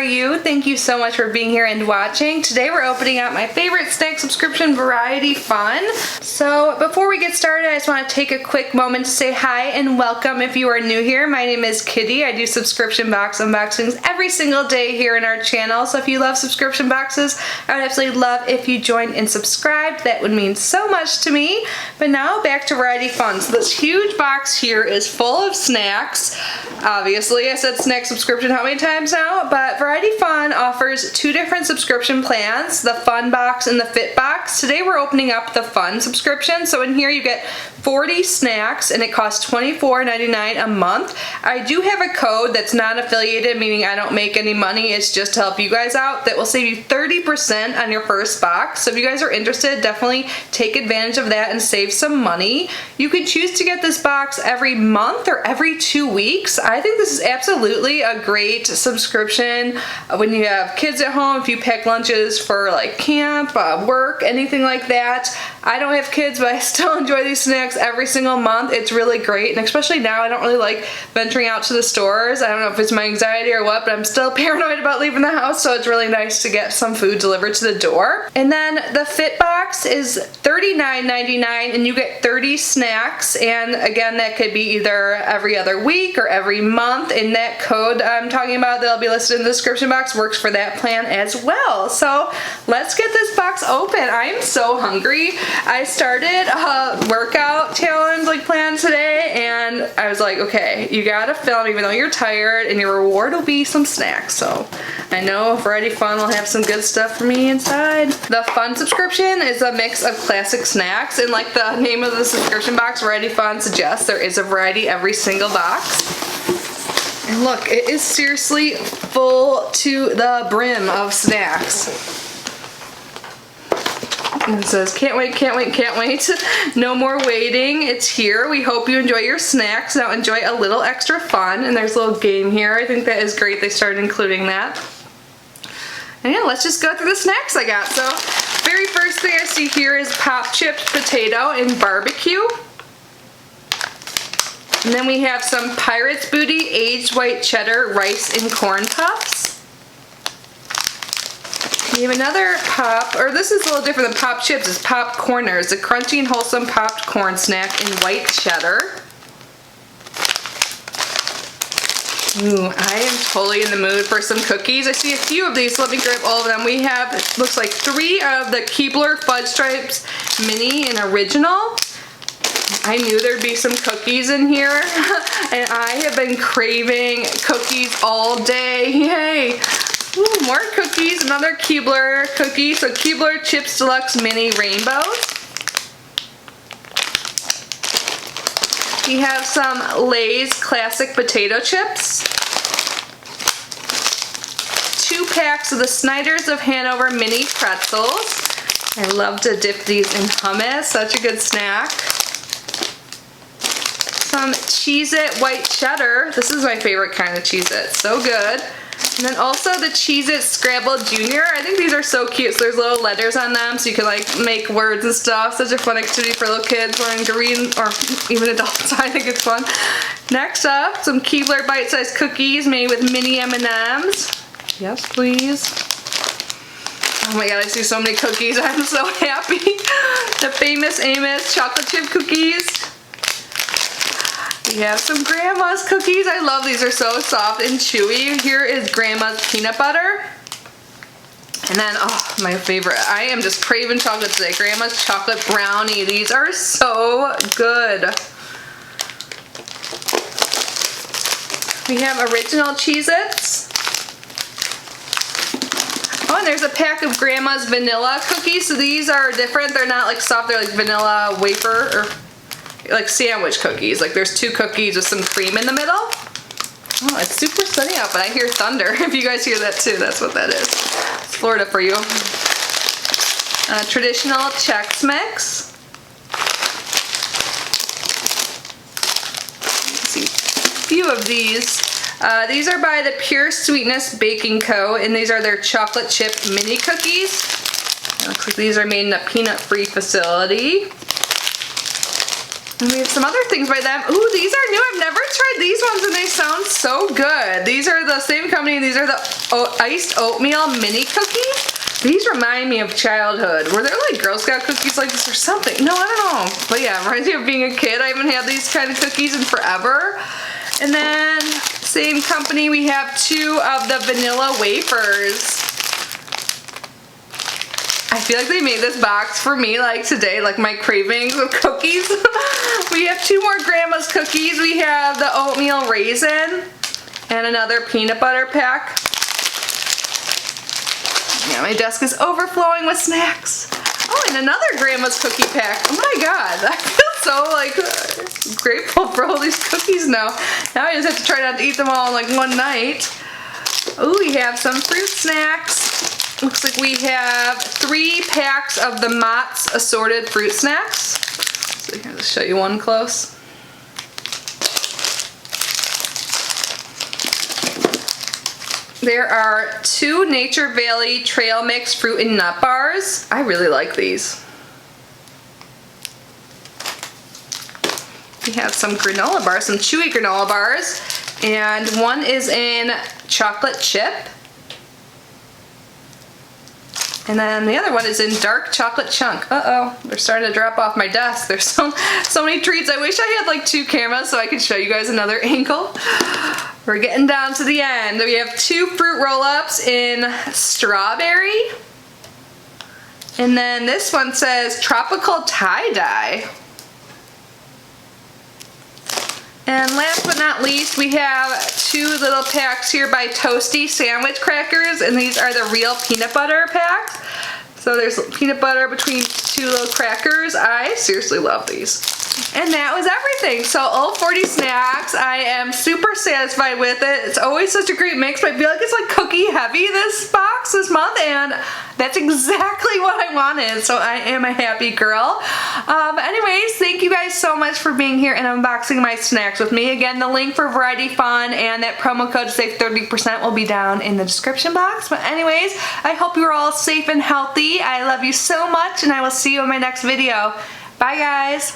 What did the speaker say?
you? Thank you so much for being here and watching. Today we're opening up my favorite snack subscription, Variety Fun. So before we get started, I just want to take a quick moment to say hi and welcome if you are new here. My name is Kitty. I do subscription box unboxings every single day here in our channel. So if you love subscription boxes, I would absolutely love if you joined and subscribed. That would mean so much to me. But now back to Variety Fun. So this huge box here is full of snacks. Obviously, I said snack subscription how many times now? But Variety Fun offers two different subscription plans, the Fun Box and the Fit Box. Today we're opening up the Fun subscription. So in here you get 40 snacks and it costs $24.99 a month. I do have a code that's not affiliated, meaning I don't make any money. It's just to help you guys out. That will save you 30% on your first box. So if you guys are interested, definitely take advantage of that and save some money. You can choose to get this box every month or every 2 weeks. I think this is absolutely a great subscription when you have kids at home, if you pack lunches for like camp, work, anything like that. I don't have kids, but I still enjoy these snacks every single month. It's really great, and especially now I don't really like venturing out to the stores. I don't know if it's my anxiety or what, but I'm still paranoid about leaving the house, so it's really nice to get some food delivered to the door. And then the Fit Box is $39.99 and you get 30 snacks, and again that could be either every other week or every month, and that code I'm talking about that'll be listed in the description box works for that plan as well. So let's get this box open. I am so hungry. I started a workout challenge plan today, and I was like, okay, you gotta film even though you're tired, and your reward will be some snacks. So I know Variety Fun will have some good stuff for me inside. The Fun subscription is a mix of classic snacks, and like the name of the subscription box, Variety Fun suggests, there is a variety every single box. And look, it is seriously full to the brim of snacks. And it says, can't wait, can't wait, can't wait. No more waiting. It's here. We hope you enjoy your snacks. Now enjoy a little extra fun. And there's a little game here. I think that is great they started including that. And yeah, let's just go through the snacks I got. So, very first thing I see here is pop chipped potato and barbecue. And then we have some Pirate's Booty aged white cheddar rice and corn puffs. We have another pop, or this is a little different than pop chips, it's pop corners, a crunchy and wholesome popped corn snack in white cheddar. Ooh, I am totally in the mood for some cookies. I see a few of these, so let me grab all of them. We have, it looks like 3 of the Keebler Fudge Stripes Mini and Original. I knew there'd be some cookies in here, and I have been craving cookies all day. Yay! Ooh, more cookies, another Keebler cookie. So Keebler Chips Deluxe Mini Rainbows. We have some Lay's Classic Potato Chips. 2 packs of the Snyder's of Hanover Mini Pretzels. I love to dip these in hummus, such a good snack. Some Cheez-It White Cheddar. This is my favorite kind of Cheez-It, so good. And then also the Cheez-It Scrabble Junior. I think these are so cute. So there's little letters on them, so you can like make words and stuff. Such a fun activity for little kids or green, or even adults. I think it's fun. Next up, some Keebler bite-sized cookies made with mini M&Ms. Yes, please. Oh my god, I see so many cookies. I'm so happy. The Famous Amos chocolate chip cookies. We have some Grandma's cookies. I love these. They're so soft and chewy. Here is Grandma's peanut butter. And then, oh, my favorite. I am just craving chocolate today. Grandma's chocolate brownie. These are so good. We have original Cheez-Its. Oh, and there's a pack of Grandma's vanilla cookies. So these are different. They're not like soft. They're like vanilla wafer or like sandwich cookies. Like there's 2 cookies with some cream in the middle. Oh, it's super sunny out, but I hear thunder. If you guys hear that too, that's what that is. It's Florida for you. Traditional Chex Mix. Let's see, a few of these. These are by the Pure Sweetness Baking Co. and these are their chocolate chip mini cookies. It looks like these are made in a peanut-free facility. And we have some other things by them. Ooh, these are new. I've never tried these ones and they sound so good. These are the same company. These are the iced oatmeal mini cookies. These remind me of childhood. Were there like Girl Scout cookies like this or something? No, I don't know. But yeah, it reminds me of being a kid. I haven't had these kind of cookies in forever. And then, same company, we have 2 of the vanilla wafers. I feel like they made this box for me like today, like my cravings of cookies. We have 2 more Grandma's cookies. We have the oatmeal raisin and another peanut butter pack. Yeah, my desk is overflowing with snacks. Oh, and another Grandma's cookie pack. Oh my god, I feel so like grateful for all these cookies now. Now I just have to try not to eat them all in like one night. Oh, we have some fruit snacks. Looks like we have 3 packs of the Mott's assorted fruit snacks. So here, let's show you one close. There are 2 Nature Valley Trail Mix fruit and nut bars. I really like these. We have some granola bars, some chewy granola bars, and one is in chocolate chip. And then the other one is in dark chocolate chunk. Uh-oh, they're starting to drop off my desk. There's so many treats. I wish I had like 2 cameras so I could show you guys another angle. We're getting down to the end. We have 2 fruit roll-ups in strawberry. And then this one says tropical tie-dye. And last but not least, we have 2 little packs here by Toasty Sandwich Crackers, and these are the real peanut butter packs. So there's peanut butter between 2 little crackers. I seriously love these. And that was everything. So Old 40 snacks, I am super satisfied with it. It's always such a great mix, but I feel like it's like cookie heavy this box this month, and that's exactly what I wanted. So I am a happy girl. Anyways, thank you guys so much for being here and unboxing my snacks with me. Again, the link for Variety Fun and that promo code to save 30% will be down in the description box. But anyways, I hope you're all safe and healthy. I love you so much, and I will see you in my next video. Bye guys.